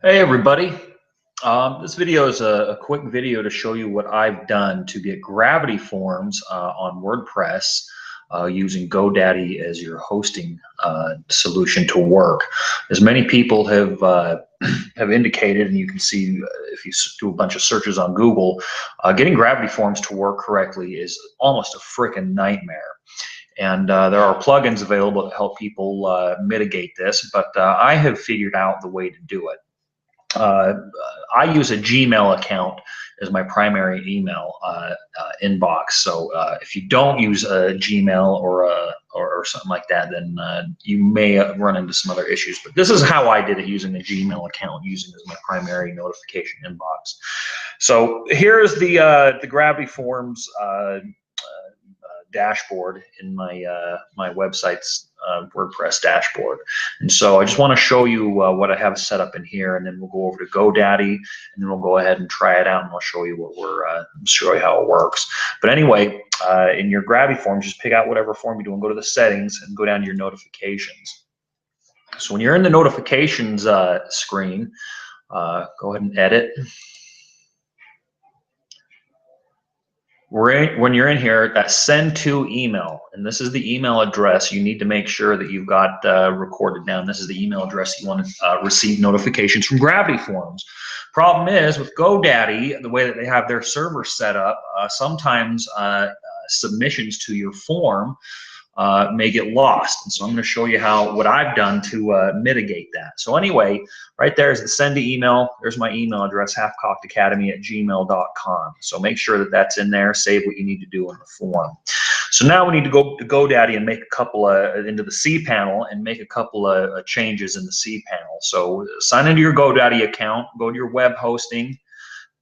Hey everybody, this video is a quick video to show you what I've done to get Gravity Forms on WordPress using GoDaddy as your hosting solution to work. As many people have indicated, and you can see if you do a bunch of searches on Google, getting Gravity Forms to work correctly is almost a freaking nightmare. And there are plugins available to help people mitigate this, but I have figured out the way to do it. I use a Gmail account as my primary email inbox. So if you don't use a Gmail or something like that, then you may run into some other issues. But this is how I did it using a Gmail account, using as my primary notification inbox. So here is the Gravity Forms dashboard in my website's WordPress dashboard. And so I just want to show you what I have set up in here, and then we'll go over to GoDaddy, and then we'll go ahead and try it out, and I'll show you what show you how it works. But anyway, in your Gravity Forms, just pick out whatever form you do and go to the settings and go down to your notifications. So when you're in the notifications screen, go ahead and edit. When you're in here, that send to email, and this is the email address you need to make sure that you've got recorded down. This is the email address you want to receive notifications from Gravity Forms. Problem is, with GoDaddy, the way that they have their server set up, sometimes submissions to your form may get lost. And so I'm going to show you what I've done to mitigate that. So anyway, right there is the send to email. There's my email address, halfcockedacademy@gmail.com. So make sure that that's in there. Save what you need to do in the form. So now we need to go to GoDaddy and make a couple into the cPanel and make a couple of changes in the cPanel. So sign into your GoDaddy account, go to your web hosting,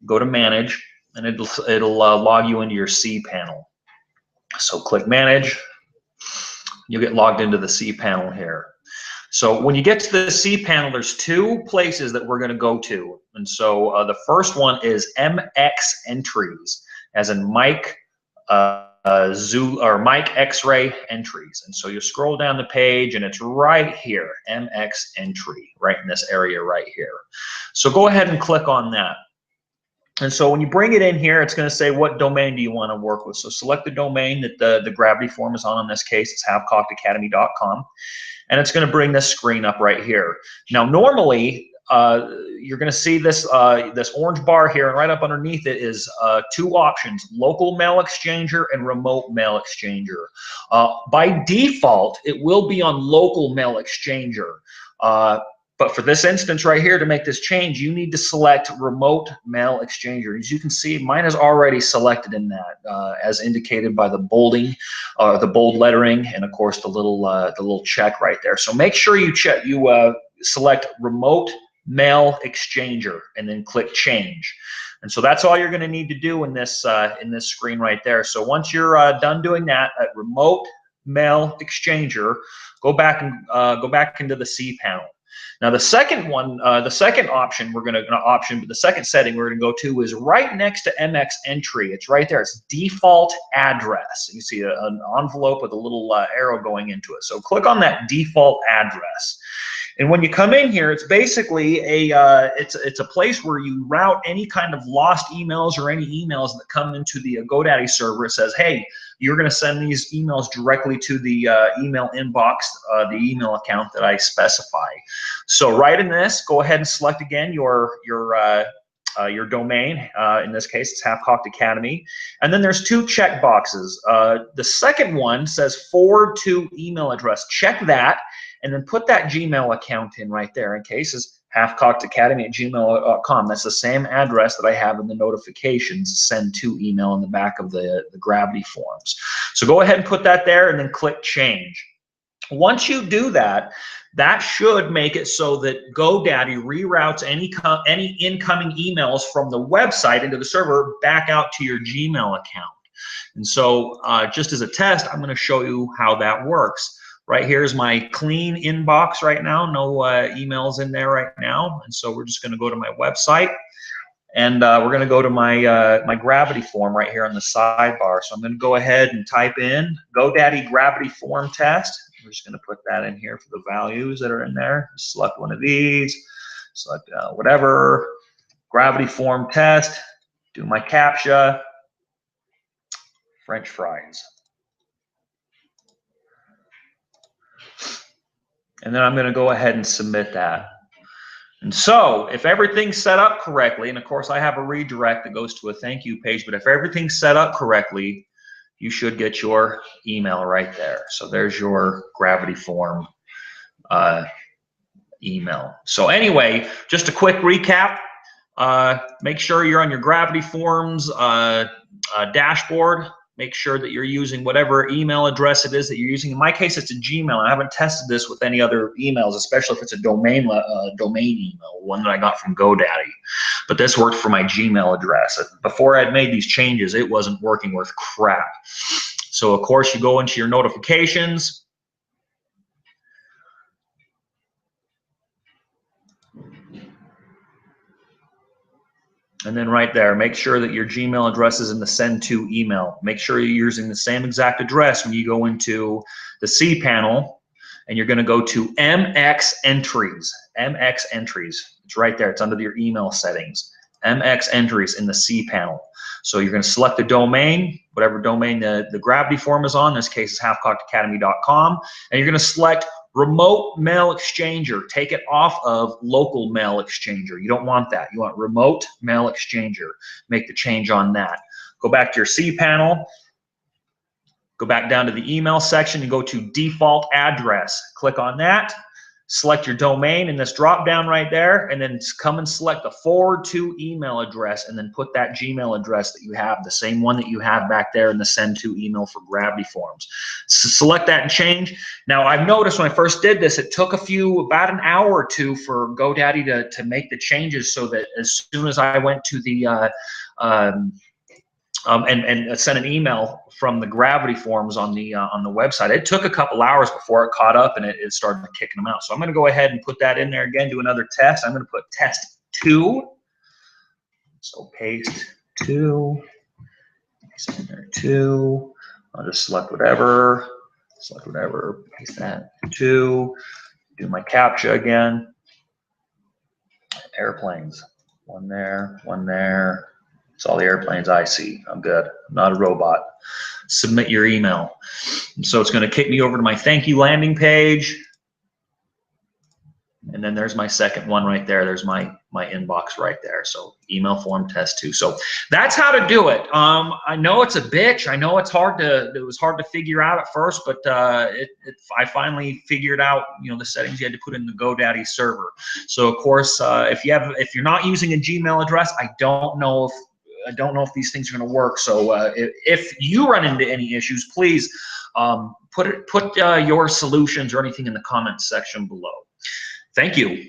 go to manage, and it'll log you into your cPanel. So click manage. You'll get logged into the cPanel here. So when you get to the cPanel, there's two places that we're going to go to. And so the first one is MX entries, as in Mike Mike X-ray entries. And so you scroll down the page, and it's right here, MX entry, right in this area right here. So go ahead and click on that. And so when you bring it in here, it's going to say, what domain do you want to work with? So select the domain that the Gravity Form is on. In this case, it's halfcockedacademy.com. And it's going to bring this screen up right here. Now, normally, you're going to see this, this orange bar here, and right up underneath it is two options, local mail exchanger and remote mail exchanger. By default, it will be on local mail exchanger. But for this instance right here, to make this change, you need to select remote mail exchanger. As you can see, mine is already selected in that, as indicated by the bolding, the bold lettering, and of course the little check right there. So make sure you select remote mail exchanger, and then click change. And so that's all you're going to need to do in this screen right there. So once you're done doing that, at remote mail exchanger, go back into the cPanel. Now the second one, the second option but the second setting we're going to go to is right next to MX entry. It's right there. It's default address. You see an envelope with a little arrow going into it. So click on that default address. And when you come in here, it's basically it's a place where you route any kind of lost emails or any emails that come into the GoDaddy server. It says, hey, you're going to send these emails directly to the email inbox, the email account that I specify. So right in this, go ahead and select again your domain. In this case, it's Half Cocked Academy. And then there's two check boxes. The second one says forward to email address. Check that, and then put that Gmail account in right there. In case it's halfcockedacademy@gmail.com. That's the same address that I have in the notifications send to email in the back of the Gravity Forms. So go ahead and put that there, and then click change. Once you do that, that should make it so that GoDaddy reroutes any incoming emails from the website into the server back out to your Gmail account. And so just as a test, I'm going to show you how that works. Right here is my clean inbox right now. No emails in there right now. And so we're just going to go to my website, and we're going to go to my my Gravity Form right here on the sidebar. So I'm going to go ahead and type in GoDaddy Gravity Form test. We're just going to put that in here for the values that are in there. Select one of these. Select whatever, gravity form test, do my CAPTCHA, French fries. And then I'm going to go ahead and submit that. And so if everything's set up correctly, and of course I have a redirect that goes to a thank you page, but if everything's set up correctly, you should get your email right there. So there's your gravity form email. So anyway, just a quick recap. Make sure you're on your Gravity Forms dashboard. Make sure that you're using whatever email address it is that you're using. In my case, it's a Gmail. I haven't tested this with any other emails, especially if it's a domain email, one that I got from GoDaddy. But this worked for my Gmail address. Before I'd made these changes, it wasn't working worth crap. So of course, you go into your notifications. And then right there, make sure that your Gmail address is in the send to email. Make sure you're using the same exact address when you go into the C panel, and you're going to go to MX entries. MX entries. It's right there. It's under your email settings. MX entries in the C panel. So you're going to select the domain, whatever domain the Gravity Form is on. In this case is halfcockedacademy.com, and you're going to select remote mail exchanger. Take it off of local mail exchanger. You don't want that. You want remote mail exchanger. Make the change on that. Go back to your C panel. Go back down to the email section and go to default address. Click on that. Select your domain in this drop down right there, and then come and select the forward to email address, and then put that Gmail address that you have, the same one that you have back there in the send to email for Gravity Forms. So select that and change. Now I've noticed when I first did this, it took about an hour or two for GoDaddy to make the changes, so that as soon as I went to the and sent an email from the Gravity Forms on the website. It took a couple hours before it caught up, and it started kicking them out. So I'm going to go ahead and put that in there again, do another test. I'm going to put test 2. So paste 2, paste in there 2. I'll just select whatever, paste that 2, do my CAPTCHA again. Airplanes, one there, one there. It's all the airplanes I see. I'm good. I'm not a robot. Submit your email. And so it's going to kick me over to my thank you landing page. And then there's my second one right there. There's my inbox right there. So email form test 2. So that's how to do it. I know it's a bitch. I know it was hard to figure out at first, but I finally figured out, the settings you had to put in the GoDaddy server. So of course, if you're not using a Gmail address, I don't know if these things are going to work. So if you run into any issues, please put your solutions or anything in the comments section below. Thank you.